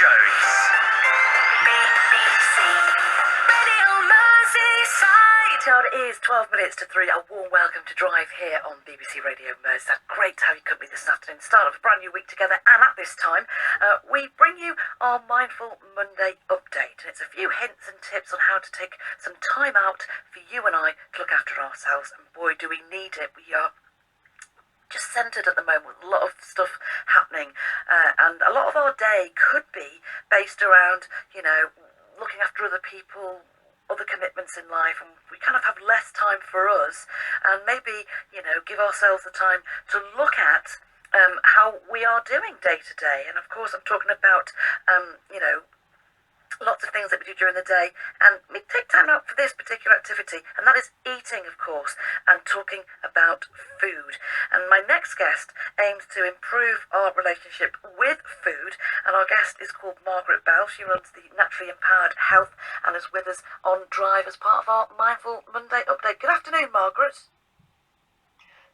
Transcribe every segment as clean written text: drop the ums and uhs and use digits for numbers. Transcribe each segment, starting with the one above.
Jones. BBC Radio Merseyside. Now it is 12 minutes to 3. A warm welcome to Drive here on BBC Radio Merseyside. Great to have you company this afternoon. Start of a brand new week together, and at this time we bring you our Mindful Monday update. And it's a few hints and tips on how to take some time out for you and I to look after ourselves. And boy, do we need it. We are just centred at the moment with a lot of stuff happening, and a lot of our day could be based around, looking after other people, other commitments in life, and we kind of have less time for us, and maybe, give ourselves the time to look at how we are doing day to day. And of course I'm talking about, lots of things that we do during the day, and we take time out for this particular activity, and that is eating, of course, and talking about food. And my next guest aims to improve our relationship with food, and our guest is called Margaret Bell. She runs the Naturally Empowered Health and is with us on Drive as part of our Mindful Monday update. Good afternoon, Margaret.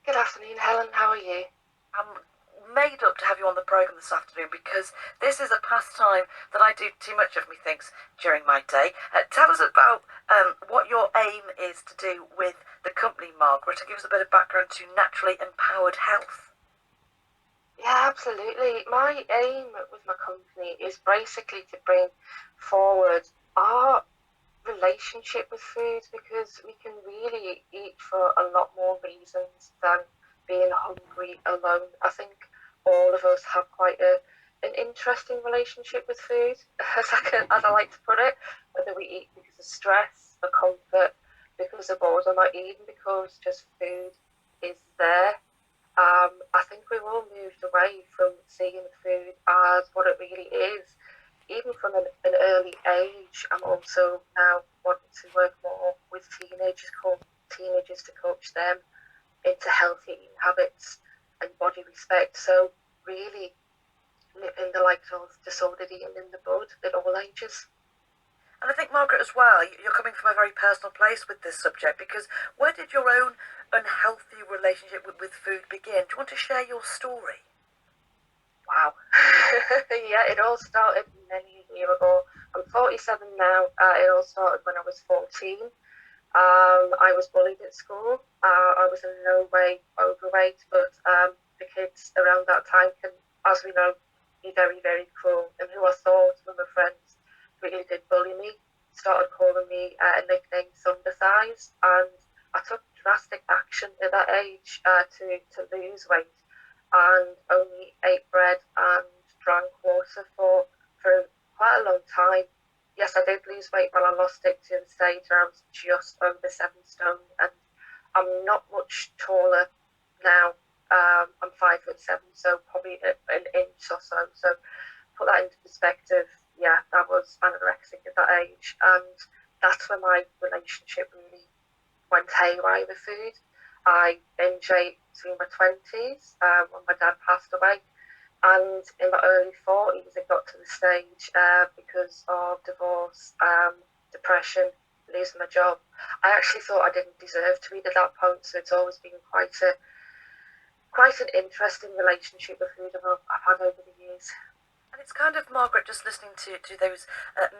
Good afternoon, Helen. How are you? I'm made up to have you on the programme this afternoon because this is a pastime that I do too much of, methinks, during my day. Tell us about what your aim is to do with the company, Margaret, and give us a bit of background to Naturally Empowered Health. Yeah, absolutely. My aim with my company is basically to bring forward our relationship with food, because we can really eat for a lot more reasons than being hungry alone. I think all of us have quite an interesting relationship with food, as I like to put it, whether we eat because of stress, for comfort, because of boredom, or even because just food is there. I think we've all moved away from seeing food as what it really is. Even from an early age, I'm also now wanting to work more with teenagers to coach them into healthy eating habits and body respect. So really nipping the likes of disordered eating in the bud at all ages. And I think, Margaret, as well, you're coming from a very personal place with this subject, because where did your own unhealthy relationship with food begin? Do you want to share your story? Wow. Yeah, it all started many years ago. I'm 47 now. It all started when I was 14. I was bullied at school. I was in no way overweight, but the kids around that time can, as we know, be very, very cruel. And who I thought were my friends really did bully me, started calling me a nickname Thundersized, and I took drastic action at that age to lose weight, and only ate bread and drank water for quite a long time. Yes, I did lose weight when I lost it to the stage where I was just over 7 stone, and I'm not much taller now. I'm 5'7", so probably an inch or so. So put that into perspective, yeah, I was anorexic at that age, and that's when my relationship really went haywire with food. I binge ate through my 20s when my dad passed away. And in my early 40s, it got to the stage because of divorce, depression, losing my job. I actually thought I didn't deserve to eat at that point, so it's always been quite an interesting relationship with food I've had over the years. And it's kind of, Margaret, just listening to those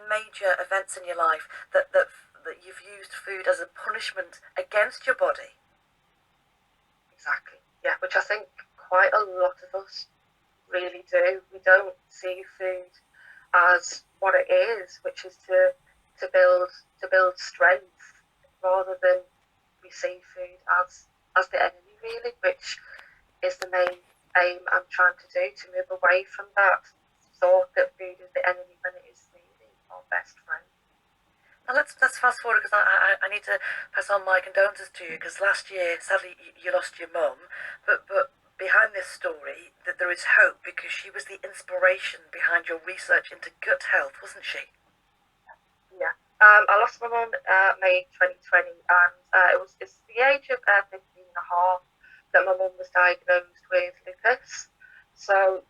major events in your life that you've used food as a punishment against your body. Exactly, yeah, which I think quite a lot of us really do. We don't see food as what it is, which is to build strength, rather than we see food as the enemy, really, which is the main aim I'm trying to do, to move away from that thought that food is the enemy when it is really our best friend. Now let's fast forward, because I need to pass on my condolences to you, because last year, sadly, you lost your mum, but behind this story, that there is hope, because she was the inspiration behind your research into gut health, wasn't she? Yeah. I lost my mum May 2020, and it's the age of 15 and a half that my mum was diagnosed with lupus. So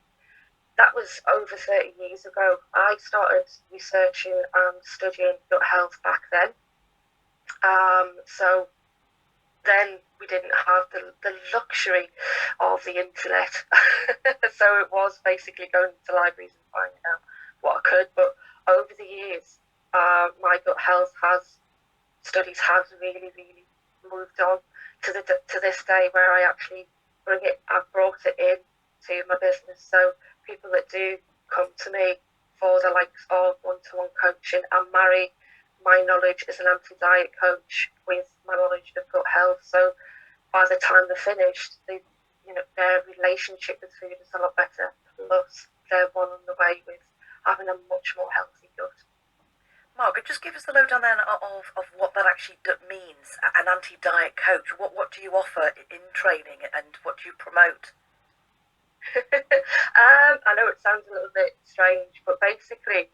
that was over 30 years ago. I started researching and studying gut health back then. So then we didn't have the luxury of the internet. So it was basically going to libraries and finding out what I health studies have really, really moved on to this day where I actually I've brought it in to my business. So people that do come to me for the likes of one-to-one coaching and marry my knowledge as an anti-diet coach with my knowledge of gut health. So by the time they're finished, their relationship with food is a lot better. Plus, they're one on the way with having a much more healthy gut. Margaret, just give us the lowdown then of what that actually means, an anti-diet coach. What do you offer in training and what do you promote? I know it sounds a little bit strange, but basically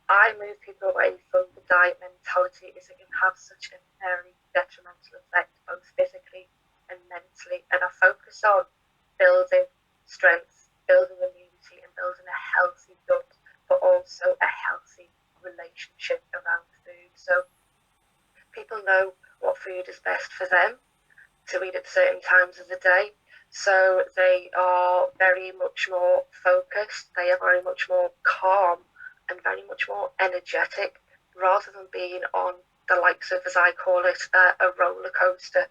I move people away from the diet mentality as it can have such a very detrimental effect both physically and mentally, and I focus on building strength, building immunity and building a healthy gut, but also a healthy relationship around food. So people know what food is best for them to eat at certain times of the day, so they are very much more focused, they are very much more calm and very much more energetic, rather than being on the likes of, as I call it, a roller coaster,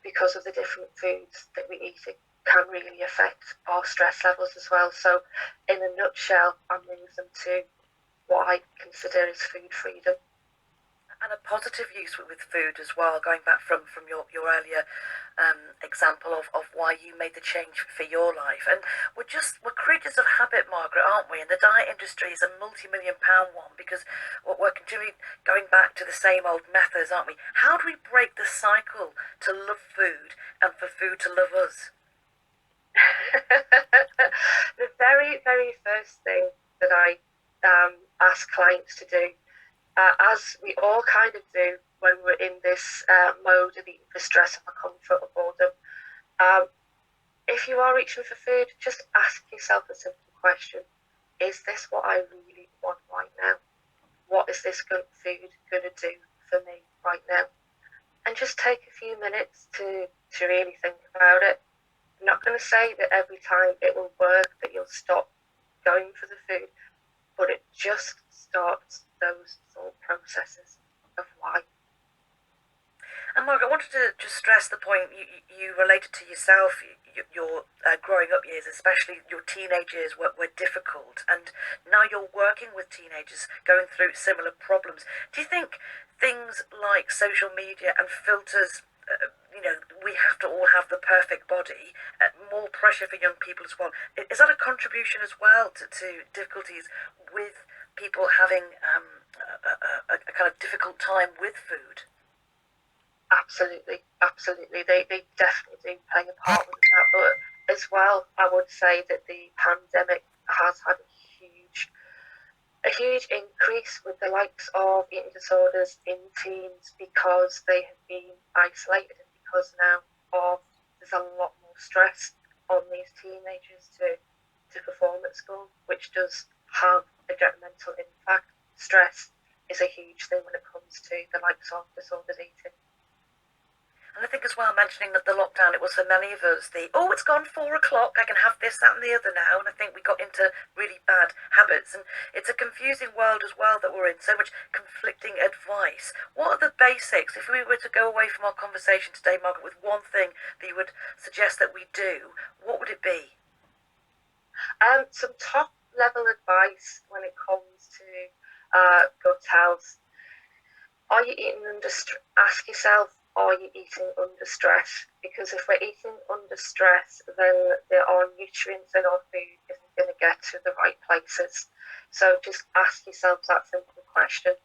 because of the different foods that we eat. It can really affect our stress levels as well. So in a nutshell, I move them to what I consider is food freedom. And a positive use with food as well, going back from your earlier example of why you made the change for your life. And we're creatures of habit, Margaret, aren't we? And the diet industry is a multi-million-pound one because we're continually going back to the same old methods, aren't we? How do we break the cycle to love food and for food to love us? The very, very first thing that I ask clients to do, as we all kind of do when we're in this mode of eating for stress or comfort or boredom, if you are reaching for food, just ask yourself a simple question. Is this what I really want right now? What is this food going to do for me right now? And just take a few minutes to really think about it. I'm not going to say that every time it will work, that you'll stop going for the food, but it just starts those thought processes of why. And Margaret, I wanted to just stress the point you related to yourself, your growing up years, especially your teenage years were difficult, and now you're working with teenagers going through similar problems. Do you think things like social media and filters, we have to all have the perfect body, more pressure for young people as well, is that a contribution as well to difficulties with people having a kind of difficult time with food? Absolutely. They definitely do play a part in that. But as well, I would say that the pandemic has had a huge increase with the likes of eating disorders in teens, because they have been isolated and because now there's a lot more stress on these teenagers to perform at school, which does have a detrimental impact. Stress is a huge thing when it comes to the likes of disordered eating. And I think as well, mentioning that the lockdown, it was for many of us it's gone 4 o'clock, I can have this, that and the other now. And I think we got into really bad habits. And it's a confusing world as well that we're in, so much conflicting advice. What are the basics? If we were to go away from our conversation today, Margaret, with one thing that you would suggest that we do, what would it be? Some top level advice when it comes to gut health. Are you eating under stress? Ask yourself, are you eating under stress? Because if we're eating under stress, then our nutrients in our food isn't going to get to the right places. So just ask yourself that simple question.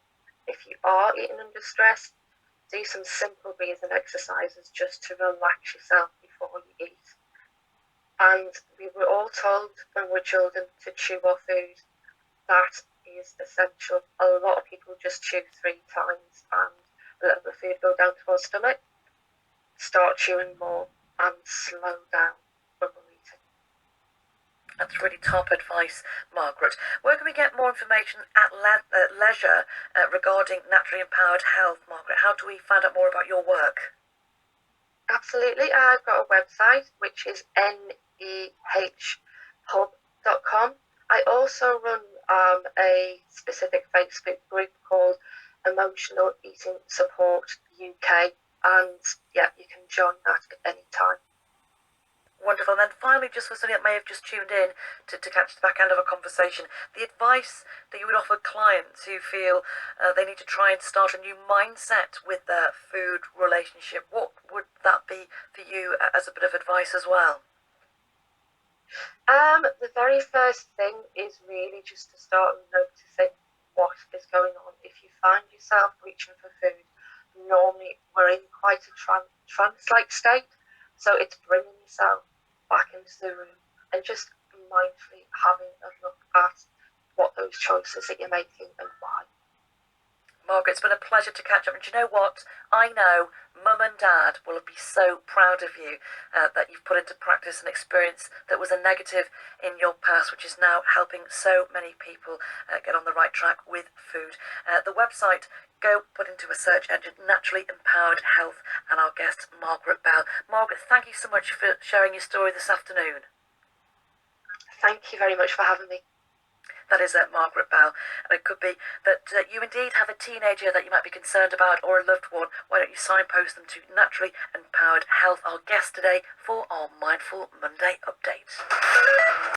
If you are eating under stress, do some simple breathing exercises just to relax yourself before you eat. And we were all told when we were children to chew our food. That is essential. A lot of people just chew 3 times and let the food go down to our stomach. Start chewing more and slow down when we're eating. That's really top advice, Margaret. Where can we get more information at leisure regarding naturally empowered health, Margaret? How do we find out more about your work? Absolutely. I've got a website which is nehhub.com. I also run a specific Facebook group called Emotional Eating Support UK, and yeah, you can join that at any time. Wonderful. And then finally, just for somebody that may have just tuned in to catch the back end of a conversation, the advice that you would offer clients who feel they need to try and start a new mindset with their food relationship, what would that be for you as a bit of advice as well? The very first thing is really just to start noticing what is going on. If you find yourself reaching for food, normally we're in quite a trance-like state, so it's bringing yourself back into the room and just mindfully having a look at what those choices that you're making and why. Margaret, it's been a pleasure to catch up. And do you know what? I know Mum and Dad will be so proud of you that you've put into practice an experience that was a negative in your past, which is now helping so many people get on the right track with food. The website, go put into a search engine, Naturally Empowered Health, and our guest, Margaret Bell. Margaret, thank you so much for sharing your story this afternoon. Thank you very much for having me. That is Margaret Bell. And it could be that you indeed have a teenager that you might be concerned about, or a loved one. Why don't you signpost them to Naturally Empowered Health, our guest today, for our Mindful Monday update.